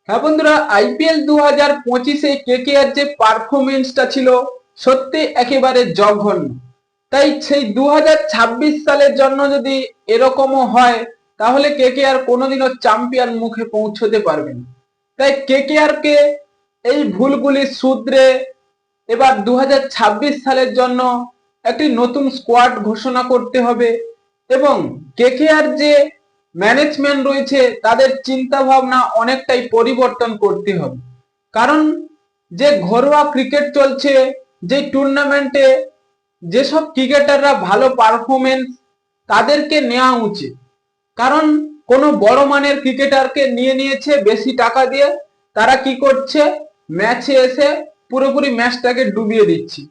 হ্যাঁ বন্ধুরা, IPL 2025-এ KKR যে পারফরমেন্সটা ছিল সত্যি একেবারে জঘন্য। তাই সেই 2026 সালের জন্য যদি এরকমও হয় তাহলে কেকেআর কোনোদিনও চ্যাম্পিয়ন মুখে পৌঁছতে পারবে না। তাই কেকেআর কে এই ভুলগুলি শুধরে এবার 2026 সালের জন্য একটি নতুন স্কোয়াড ঘোষণা করতে হবে এবং কেকেআর যে ম্যানেজমেন্ট রয়েছে তাদের চিন্তা ভাবনা অনেকটাই পরিবর্তন করতে হবে। কারণ যে ঘরোয়া ক্রিকেট চলছে, যে টুর্নামেন্টে যেসব ক্রিকেটাররা ভালো পারফরমেন্স তাদেরকে নেওয়া উচিত। কারণ কোনো বড় মানের ক্রিকেটারকে নিয়ে নিয়েছে বেশি টাকা দিয়ে, তারা কি করছে, ম্যাচে এসে পুরোপুরি ম্যাচটাকে ডুবিয়ে দিচ্ছে।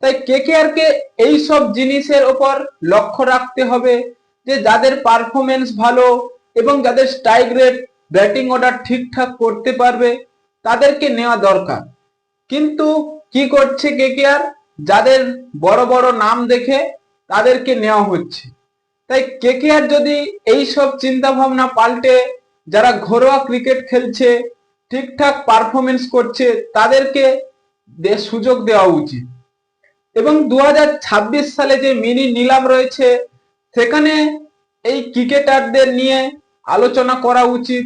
তাই কেকেআর কে এই সব জিনিসের ওপর লক্ষ্য রাখতে হবে যে যাদের পারফরমেন্স ভালো এবং যাদের স্ট্রাইক রেট, ব্যাটিং অর্ডার ঠিকঠাক করতে পারবে তাদেরকে নেওয়া দরকার। কিন্তু কি করছে কেকেআর, যাদের বড় বড় নাম দেখে তাদেরকে নেওয়া হচ্ছে। তাই কেকেআর যদি এই সব চিন্তা ভাবনা পাল্টে যারা ঘরোয়া ক্রিকেট খেলছে, ঠিকঠাক পারফরমেন্স করছে তাদেরকে সুযোগ দেওয়া উচিত। এবং 2026 সালে যে মিনি নিলাম রয়েছে সেখানে এই ক্রিকেটারদের নিয়ে আলোচনা করা উচিত।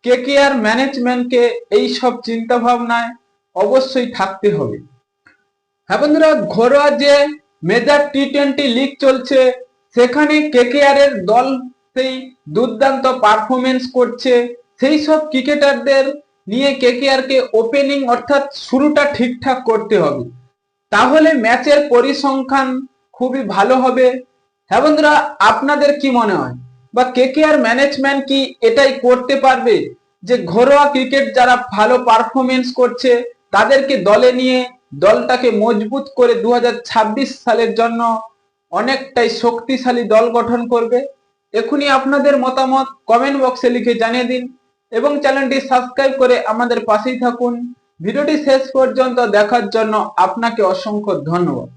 কেকেআর ম্যানেজমেন্টকে এই সব চিন্তা ভাবনায় অবশ্যই থাকতে হবে। হ্যাঁ বন্ধুরা, ঘরোয়া যে মেজর টি-20 লিগ চলছে সেখানে কেকেআর এর দল সেই দুর্দান্ত পারফরমেন্স করছে। সেই সব ক্রিকেটারদের নিয়ে কেকেআর কে ওপেনিং অর্থাৎ শুরুটা ঠিকঠাক করতে হবে, তাহলে ম্যাচের পরিসংখ্যান খুবই ভালো হবে। হ্যাঁ বন্ধুরা, আপনাদের কি মনে হয়, বা কেকেআর ম্যানেজমেন্ট কি এটাই করতে পারবে যে ঘরোয়া ক্রিকেট যারা ভালো পারফরমেন্স করছে তাদেরকে দলে নিয়ে দলটাকে মজবুত করে 2026 সালের জন্য অনেকটাই শক্তিশালী দল গঠন করবে? এখনই আপনাদের মতামত কমেন্ট বক্সে লিখে জানিয়ে দিন এবং চ্যানেলটি সাবস্ক্রাইব করে আমাদের পাশেই থাকুন। ভিডিওটি শেষ পর্যন্ত দেখার জন্য আপনাকে অসংখ্য ধন্যবাদ।